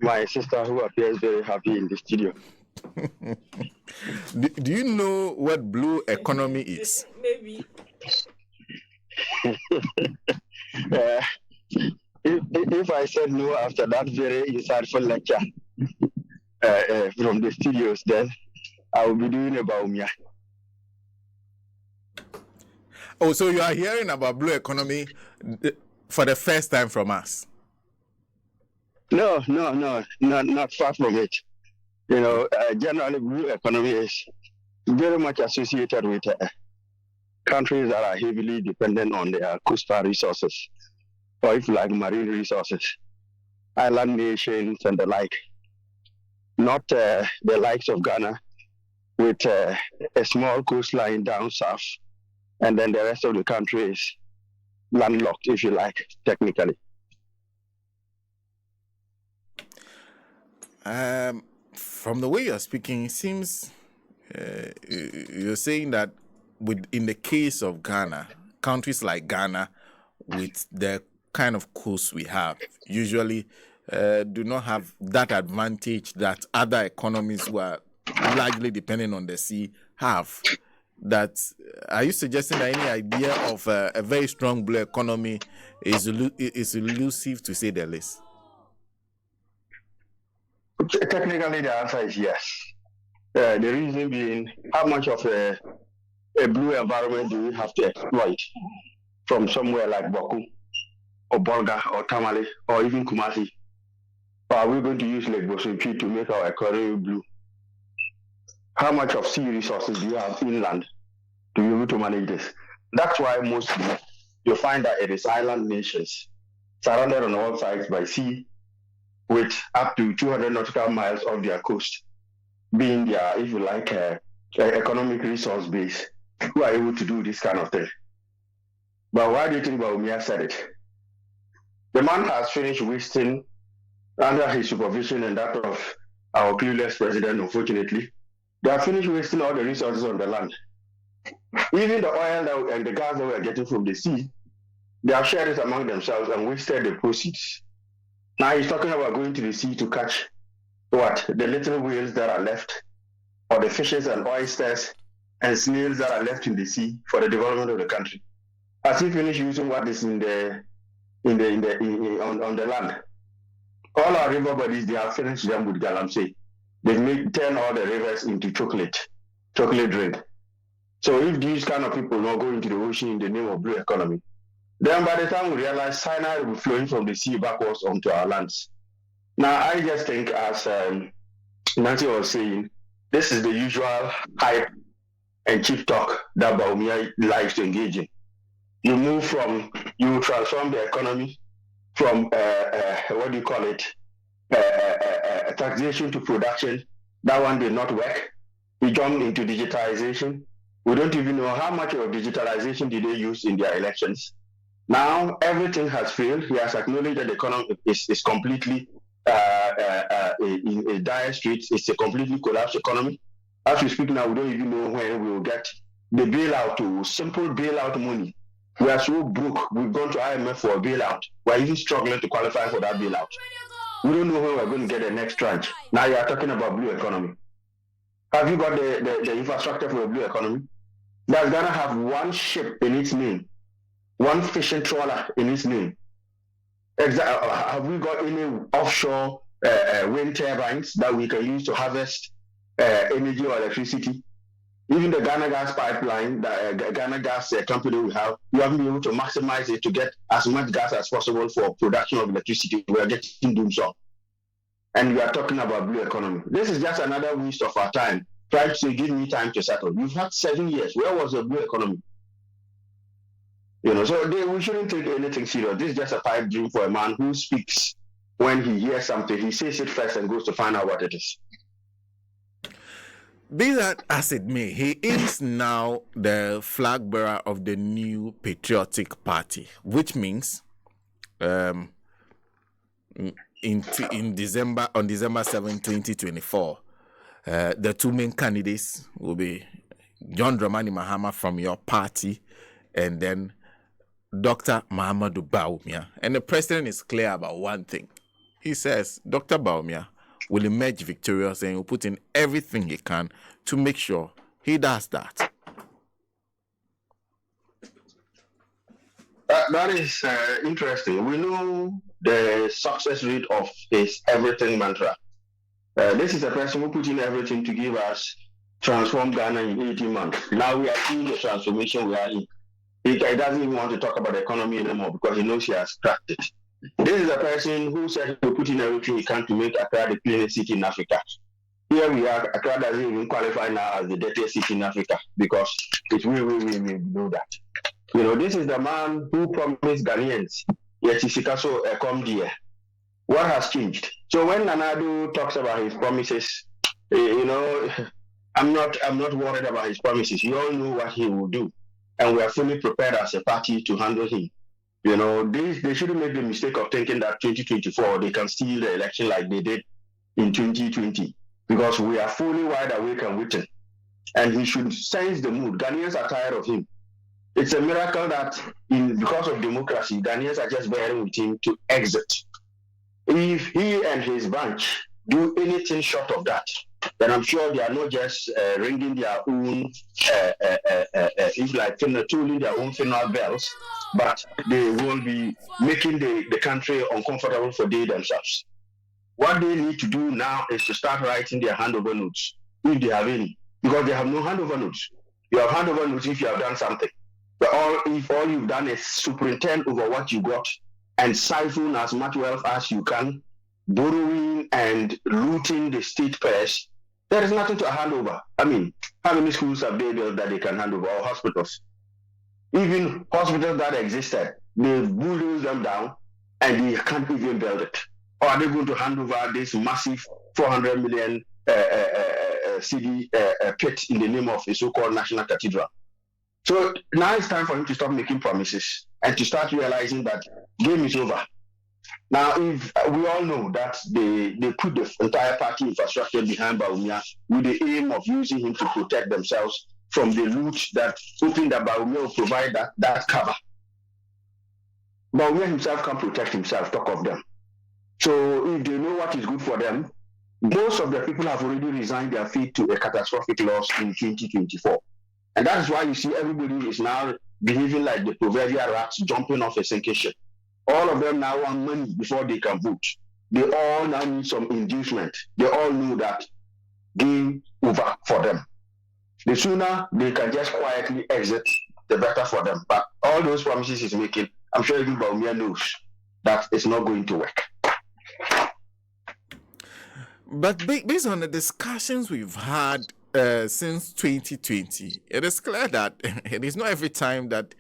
my sister who appears very happy in the studio. Do you know what blue economy is? Maybe. If I said no after that very insightful lecture from the studios, then I will be doing a Bawumia. Oh, so you are hearing about blue economy for the first time from us? No, not far from it. Generally, blue economy is very much associated with countries that are heavily dependent on their coastal resources, or if you like, marine resources, island nations and the like. Not the likes of Ghana with a small coastline down south, and then the rest of the country is landlocked, if you like, technically. From the way you're speaking, it seems you're saying that in the case of Ghana, countries like Ghana, with the kind of coast we have, usually do not have that advantage that other economies who are largely dependent on the sea have. That are you suggesting that any idea of a very strong blue economy is elusive, to say the least? Technically, the answer is yes. The reason being, how much of a blue environment do we have to exploit from somewhere like Baku or Bolga or Tamale or even Kumasi? Or are we going to use Lake Bosunki to make our economy blue? How much of sea resources do you have inland to be able to manage this? That's why mostly you find that it is island nations surrounded on all sides by sea, with up to 200 nautical miles of their coast being their, if you like, economic resource base, who are able to do this kind of thing. But why do you think Bawumia said it? The man has finished wasting, under his supervision and that of our previous president, unfortunately, they have finished wasting all the resources on the land. Even the oil and the gas that we are getting from the sea, they have shared it among themselves and wasted the proceeds. Now he's talking about going to the sea to catch what? The little whales that are left, or the fishes and oysters and snails that are left in the sea for the development of the country. As he finished using what is on the land. All our river bodies, they have finished them with galamsey. They've turned all the rivers into chocolate drink. So if these kind of people not go into the ocean in the name of blue economy, then by the time we realize cyanide will be flowing from the sea backwards onto our lands. Now, I just think, as Nancy was saying, this is the usual hype and cheap talk that Bawumia likes to engage in. You transform the economy from, what do you call it, taxation to production. That one did not work. We jumped into digitalization. We don't even know how much of digitalization did they use in their elections. Now, everything has failed. He has acknowledged that the economy is completely in a dire straits. It's a completely collapsed economy. As we speak now, we don't even know when we will get the bailout, simple bailout money. We are so broke. We've gone to IMF for a bailout. We're even struggling to qualify for that bailout. We don't know when we're going to get the next tranche. Now you are talking about blue economy. Have you got the infrastructure for a blue economy? Does Ghana have one ship in its name? One fishing trawler in its name? Have we got any offshore wind turbines that we can use to harvest energy or electricity? Even the Ghana gas pipeline, the Ghana gas company we have, we haven't been able to maximize it to get as much gas as possible for production of electricity. We are getting doom so. And we are talking about blue economy. This is just another waste of our time, trying to give me time to settle. You've had 7 years. Where was the blue economy? So we shouldn't take anything serious. This is just a pipe dream for a man who speaks when he hears something. He says it first and goes to find out what it is. Be that as it may, he is now the flag bearer of the new Patriotic Party, which means on December 7, 2024, the two main candidates will be John Dramani Mahama from your party and then Dr. Mahamudu Bawumia. And the president is clear about one thing. he says Dr. Bawumia will emerge victorious and will put in everything he can to make sure he does that. That is interesting. We know the success rate of his everything mantra. This is a person who put in everything to give us transform Ghana in 18 months. Now we are seeing the transformation we are in. He doesn't even want to talk about the economy anymore because he knows he has cracked it. This is a person who said he will put in everything he can to make Accra the cleanest city in Africa. Here we are, Accra doesn't even qualify now as the dirtiest city in Africa because it's we know that. You know, this is the man who promised Ghanaians, yet Isikaso come there. What has changed? So when Nana-Addo talks about his promises, you know, I'm not worried about his promises. We all know what he will do, and we are fully prepared as a party to handle him. You know, they shouldn't make the mistake of thinking that 2024 they can steal the election like they did in 2020, because we are fully wide awake and waiting, and he should sense the mood. Ghanaians are tired of him. It's a miracle that because of democracy, Ghanaians are just bearing with him to exit. If he and his bunch do anything short of that, then I'm sure they are not just ringing their own, if like tolling their own funeral bells, but they will be making the country uncomfortable for they themselves. What they need to do now is to start writing their handover notes, if they have any, because they have no handover notes. You have handover notes if you have done something. But if all you've done is superintend over what you got and siphon as much wealth as you can, borrowing and looting the state purse, there is nothing to hand over. I mean, how many schools have they built that they can hand over, or hospitals? Even hospitals that existed, they bulldoze them down and they can't even build it. Or are they going to hand over this massive 400 million CD pit in the name of a so-called national cathedral? So now it's time for him to stop making promises and to start realizing that game is over. Now, if we all know that they put the entire party infrastructure behind Bawumia with the aim of using him to protect themselves from the loot that hoping that Bawumia will provide that cover. Bawumia himself can't protect himself, talk of them. So if they know what is good for them, most of the people have already resigned their feet to a catastrophic loss in 2024. And that is why you see everybody is now behaving like the proverbial rats jumping off a sinking ship. All of them now want money before they can vote. They all now need some inducement. They all know that game over for them. The sooner they can just quietly exit, the better for them. But all those promises he's making, I'm sure even Bawumia knows that it's not going to work. But based on the discussions we've had since 2020, it is clear that it is not every time that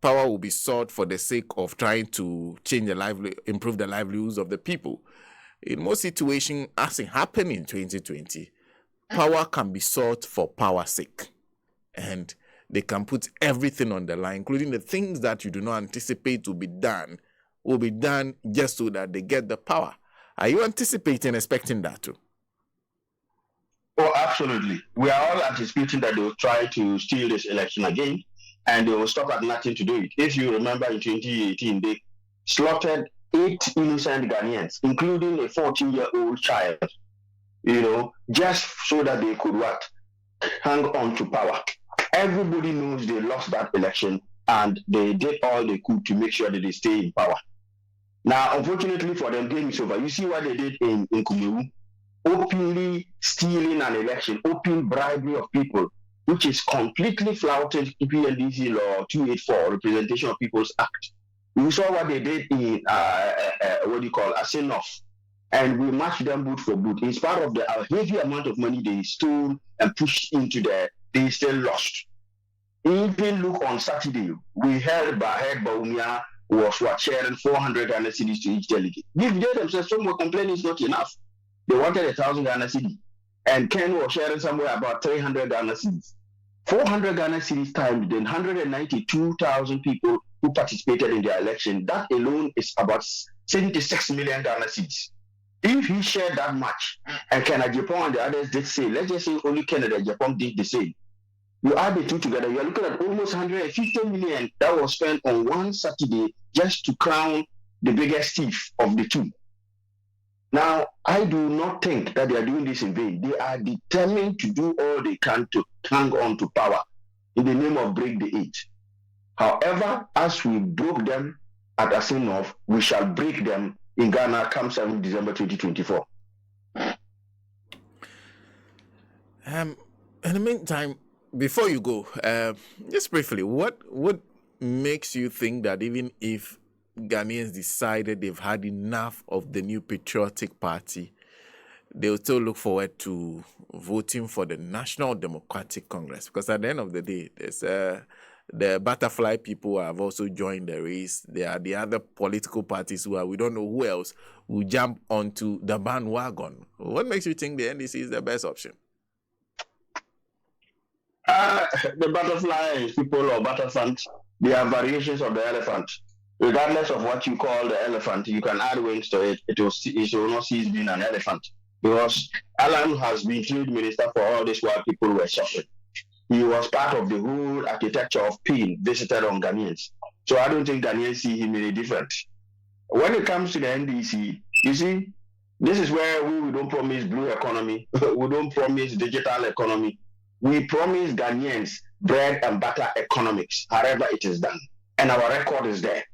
power will be sought for the sake of trying to improve the livelihoods of the people. In most situations, as it happened in 2020, power can be sought for power's sake. And they can put everything on the line, including the things that you do not anticipate will be done just so that they get the power. Are you anticipating, expecting that too? Oh, absolutely. We are all anticipating that they will try to steal this election again, and they will stop at nothing to do it. If you remember in 2018, they slaughtered 8 innocent Ghanaians, including a 14-year-old child, just so that they could hang on to power. Everybody knows they lost that election, and they did all they could to make sure that they stay in power. Now, unfortunately for them, game is over. You see what they did in Kumewu? Openly stealing an election, open bribery of people, which is completely flouted PNDC Law 284, Representation of People's Act. We saw what they did in, Asinof, and we matched them boot for boot. In spite of the heavy amount of money they stole and pushed into there, they still lost. Even look on Saturday, we heard Bawumia was sharing 400 Ghana cedis to each delegate. They themselves, some were complaining it's not enough. They wanted 1,000 Ghana cedis. And Ken was sharing somewhere about 300 Ghana cedis. 400 Ghana cedis times then 192,000 people who participated in the election. That alone is about 76 million Ghana cedis. If he shared that much, and Canada, Japan, and the others did say, let's just say only Canada and Japan did the same. You add the two together, you're looking at almost 150 million that was spent on one Saturday just to crown the biggest thief of the two. Now, I do not think that they are doing this in vain. They are determined to do all they can to hang on to power in the name of break the age. However, as we broke them at Asinov, we shall break them in Ghana come 7 December 2024. In the meantime, before you go, just briefly, what makes you think that even if Ghanaians decided they've had enough of the new patriotic party, they'll still look forward to voting for the National Democratic Congress? Because at the end of the day, there's the butterfly people have also joined the race. There are the other political parties who are, we don't know who else will jump onto the bandwagon. What makes you think the NDC is the best option? The butterfly people or butterflies, they are variations of the elephant. Regardless of what you call the elephant, you can add wings to it. It will not cease being an elephant. Because Alan has been field minister for all this while people were suffering. He was part of the whole architecture of pain visited on Ghanaians. So I don't think Ghanaians see him any different. When it comes to the NDC, you see, this is where we don't promise blue economy. We don't promise digital economy. We promise Ghanaians bread and butter economics, however it is done. And our record is there.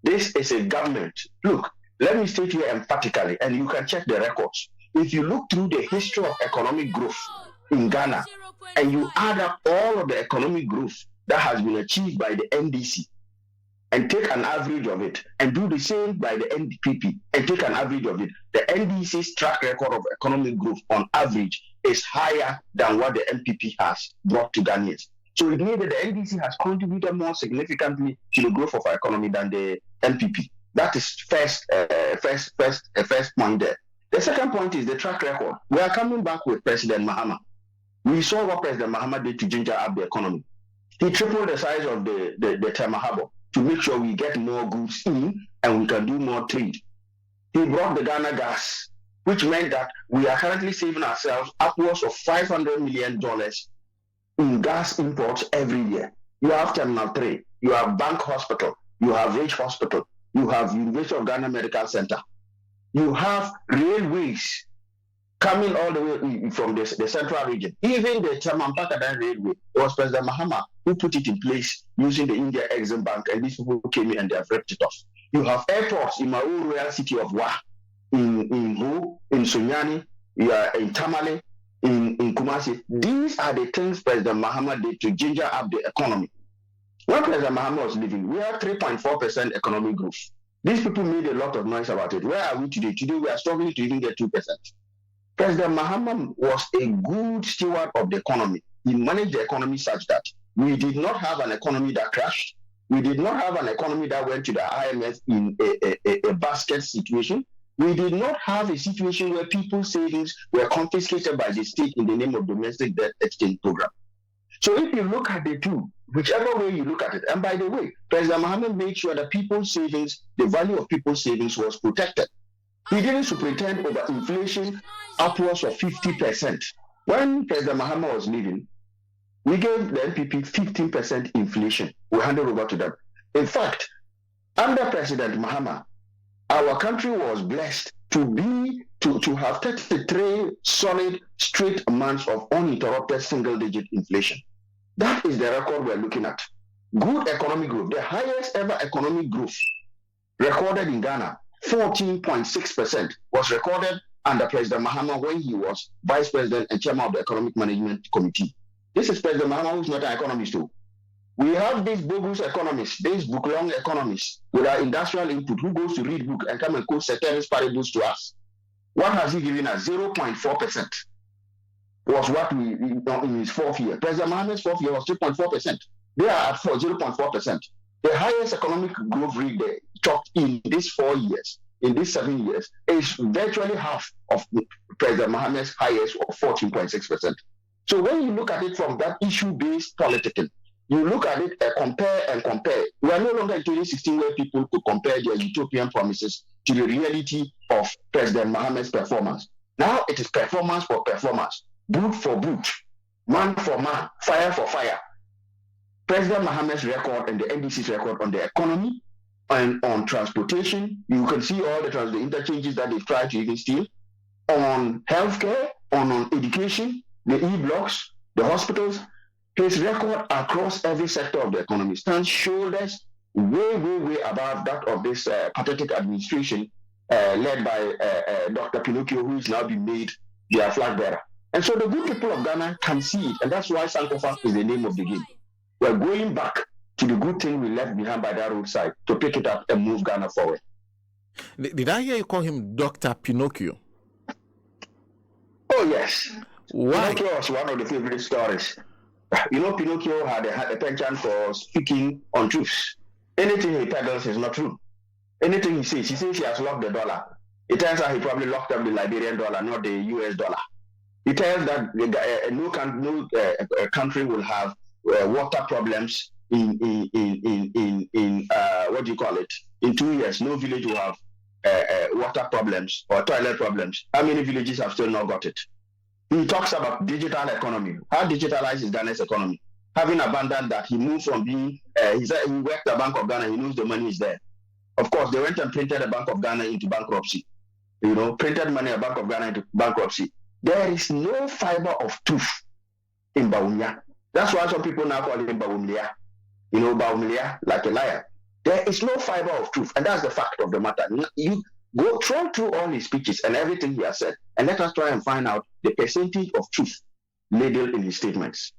This is a government. Look, let me state here emphatically, and you can check the records. If you look through the history of economic growth in Ghana, and you add up all of the economic growth that has been achieved by the NDC, and take an average of it, and do the same by the NDPP, and take an average of it, the NDC's track record of economic growth on average is higher than what the NPP has brought to Ghanaians. So it means that the NDC has contributed more significantly to the growth of our economy than the NPP. That is first point there. The second point is the track record. We are coming back with President Mahama. We saw what President Mahama did to ginger up the economy. He tripled the size of the Tema Harbor to make sure we get more goods in and we can do more trade. He brought the Ghana gas, which meant that we are currently saving ourselves upwards of $500 million in gas imports every year. You have Terminal 3, you have Bank Hospital, you have Ridge Hospital, you have University of Ghana Medical Center, you have railways coming all the way from the central region. Even the Chamampakadan Railway, it was President Mahama who put it in place using the India Exim Bank, and these people came in and they have ripped it off. You have airports in my own royal city of Wa, in Ho, in Sunyani, in Tamale, in Kumasi. These are the things President Mahama did to ginger up the economy. When President Mahama was leaving, we had 3.4% economic growth. These people made a lot of noise about it. Where are we today? Today we are struggling to even get 2%. President Mahama was a good steward of the economy. He managed the economy such that we did not have an economy that crashed. We did not have an economy that went to the IMF in a basket situation. We did not have a situation where people's savings were confiscated by the state in the name of domestic debt exchange program. So if you look at the two, whichever way you look at it, and by the way, President Mahama made sure that people's savings, the value of people's savings was protected. He didn't superintend over inflation upwards of 50%. When President Mahama was leaving, we gave the NPP 15% inflation. We handed over to them. In fact, under President Mahama, our country was blessed to have 33 solid straight months of uninterrupted single-digit inflation. That is the record we're looking at. Good economic growth, the highest ever economic growth recorded in Ghana, 14.6%, was recorded under President Mahama when he was Vice President and Chairman of the Economic Management Committee. This is President Mahama, who's not an economist too. We have these bogus economists, these book-long economists with our industrial input who goes to read book and come and quote ceteris paribus to us. What has he given us? 0.4% was what we in his fourth year. President Mahama's fourth year was 2.4%. They are at 0.4%. The highest economic growth rate they topped in these 4 years, in these 7 years, is virtually half of President Mahama's highest of 14.6%. So when you look at it from that issue-based politicking, you look at it and compare. We are no longer in 2016 where people could compare their utopian promises to the reality of President Mahama's performance. Now it is performance for performance, boot for boot, man for man, fire for fire. President Mahama's record and the NDC's record on the economy And on transportation, you can see all the interchanges that they've tried to even steal. On healthcare, on education, the e-blocks, the hospitals, his record across every sector of the economy stands shoulders way above that of this pathetic administration led by Dr. Pinocchio, who is now being made their flag bearer. And so the good people of Ghana can see it, and that's why Sankofa is the name of the game. We're going back to the good thing we left behind by that roadside to pick it up and move Ghana forward. Did I hear you call him Dr. Pinocchio? Oh, yes. Why? Pinocchio was one of the favorite stories. You know, Pinocchio had a penchant for speaking untruths. Anything he peddles is not true. Anything he says he has locked the dollar. It turns out he probably locked up the Liberian dollar, not the US dollar. He tells that no country will have water problems in what do you call it? In 2 years, no village will have water problems or toilet problems. How many villages have still not got it? He talks about digital economy. How digitalized is Ghana's economy? Having abandoned that, he moved from being, he said he worked at Bank of Ghana, he knows the money is there. Of course, they went and printed the Bank of Ghana into bankruptcy. You know, printed money at Bank of Ghana into bankruptcy. There is no fiber of truth in Bawumia. That's why some people now call him Bawumia. You know, Bawumia, like a liar. There is no fiber of truth, and that's the fact of the matter. You go through all his speeches and everything he has said, and let us try and find out the percentage of truth ladled in his statements.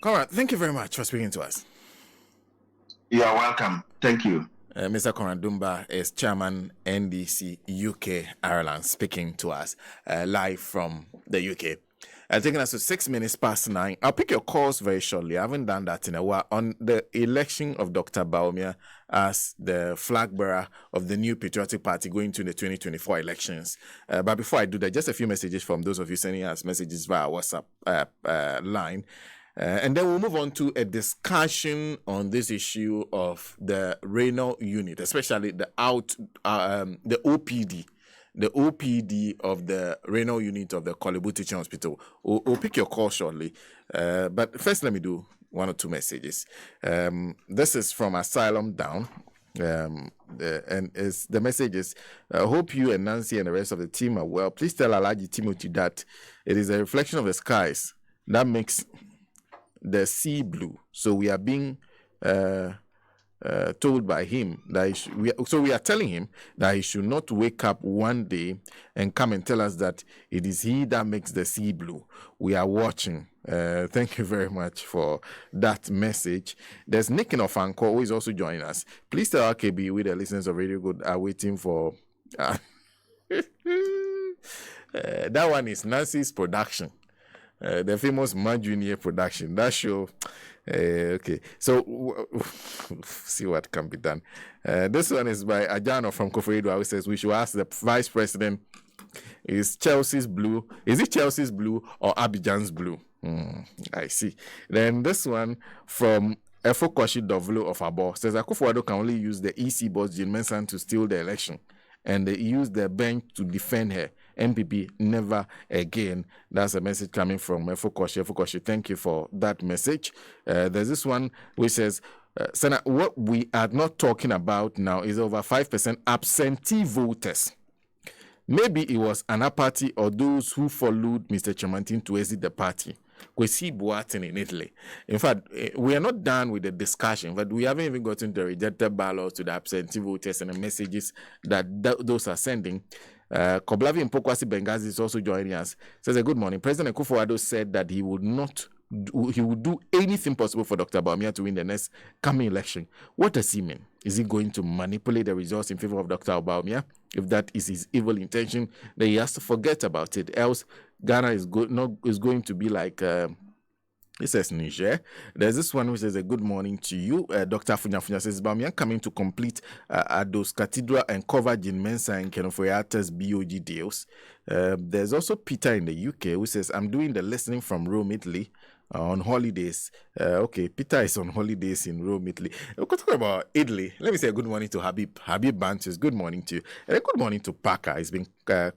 Conrad, thank you very much for speaking to us. You are welcome. Thank you. Mr. Conrad Dumba is Chairman NDC UK Ireland, speaking to us live from the UK. Taking us to 6 minutes past 9. I'll pick your calls very shortly. I haven't done that in a while. On the election of Dr. Bawumia as the flag bearer of the new Patriotic Party going to the 2024 elections. But before I do that, just a few messages from those of you sending us messages via WhatsApp line. And then we'll move on to a discussion on this issue of the renal unit, especially the OPD. The OPD of the renal unit of the Kolebu Teaching Hospital. We'll pick your call shortly. But first, let me do one or two messages. This is from Asylum Down. And the message is, I hope you and Nancy and the rest of the team are well. Please tell Alaji Timothy that it is a reflection of the skies that makes the sea blue. So we are being told by him that we are telling him that he should not wake up one day and come and tell us that it is he that makes the sea blue. We are watching. Thank you very much for that message. There's Nick in Ofanko who is also joining us. Please tell RKB with the listeners of Radio Good are waiting for that one is Nancy's production. The famous Man Junior production. That show. Okay. So, see what can be done. This one is by Ajano from Akufo-Addo, who says we should ask the Vice President, is Chelsea's blue? Is it Chelsea's blue or Abidjan's blue? I see. Then this one from Efokoshi Dovlo of Abo says Akufo-Addo can only use the EC boss Jean Mensan to steal the election, and they use their bench to defend her. MPP never again. That's a message coming from Efokoshi. Efokoshi, thank you for that message. There's this one which says, Senator, what we are not talking about now is over 5% absentee voters. Maybe it was an party or those who followed Mr. Chamantin to exit the party. We see Boatin in Italy. In fact, we are not done with the discussion, but we haven't even gotten the rejected ballots to the absentee voters and the messages that those are sending. Koblavi Mpokwasi Bengazi is also joining us. Says, good morning. President Akufo-Addo said that he would do anything possible for Dr. Bawumia to win the next coming election. What does he mean? Is he going to manipulate the results in favor of Dr. Bawumia? If that is his evil intention, then he has to forget about it. Else, Ghana is going to be like it says Niger. There's this one which says a good morning to you. Dr. Funya says Bawumia coming to complete Addo's Cathedral and cover Jean Mensa and Kenoforiata's BOG deals. There's also Peter in the UK who says I'm doing the listening from Rome, Italy. On holidays. Okay, Peter is on holidays in Rome, Italy. We're talking about Italy. Let me say good morning to Habib Bantus. Good morning to you. And a good morning to Parker. It's been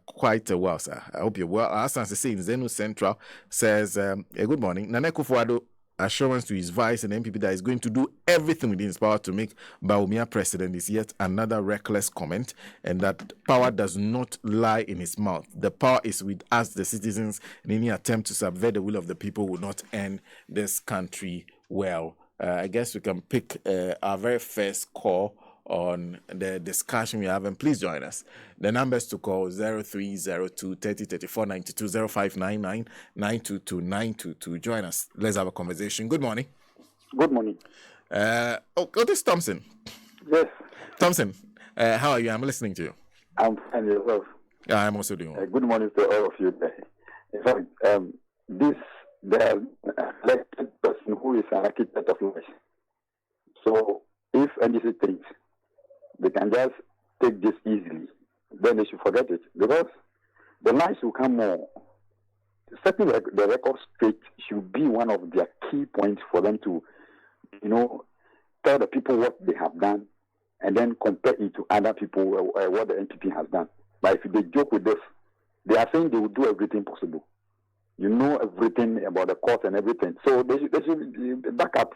quite a while, sir. I hope you're well. Asan Sese in Zenu Central says, a good morning. Nana Akufo-Addo assurance to his vice and MPP that he's going to do everything within his power to make Bawumia president is yet another reckless comment, and that power does not lie in his mouth. The power is with us, the citizens, and any attempt to subvert the will of the people will not end this country well. I guess we can pick our very first call on the discussion we're having. Please join us. The numbers to call 0302 30 34 92 0599 922 922. Join us. Let's have a conversation. Good morning. Good morning. This is Thompson. Yes. Thompson, how are you? I'm listening to you. I'm fine. Yourself? Yeah, I'm also doing well. Good morning to all of you there. In fact, the elected person who is an architect of life. So if NDC thinks they can just take this easily, then they should forget it, because the lies will come more. Setting the record straight should be one of their key points for them to, tell the people what they have done and then compare it to other people, what the NPP has done. But if they joke with this, they are saying they will do everything possible. You know everything about the court and everything. So they should back up.